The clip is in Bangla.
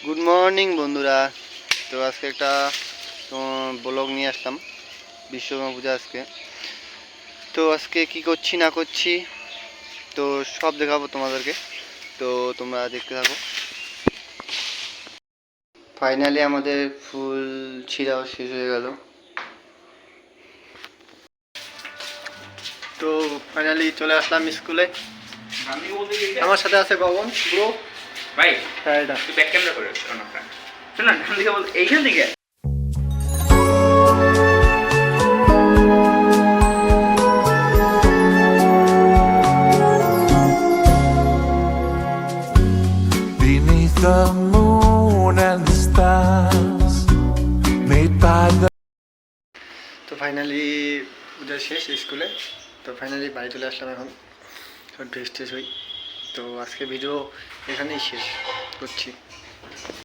গুড মর্নিং বন্ধুরা। তো আজকে একটা ব্লগ নিয়ে আসলাম বিশ্বকর্মা পূজা আজকে। তো আজকে কি করছি না করছি তো সব দেখাবো তোমাদেরকে, তো তোমরা দেখতে থাকো। ফাইনালি আমাদের ফুল ছিঁড়াও শেষ হয়ে গেল। তো ফাইনালি চলে আসলাম স্কুলে। আমার সাথে আছে গগন ব্রো ভাই। হ্যাঁ, এটা তুই ব্যাক ক্যামেরা করে শোন না, ডান দিকে বল, এইখান থেকে। Beneath the moon and the stars, made by the তো ফাইনালি পূজা শেষ স্কুলে। তো ফাইনালি বাড়ি চলে আসলাম, এখন ড্রেস ট্রেস হই। তো আজকে ভিডিও এখানেই শেষ করছি।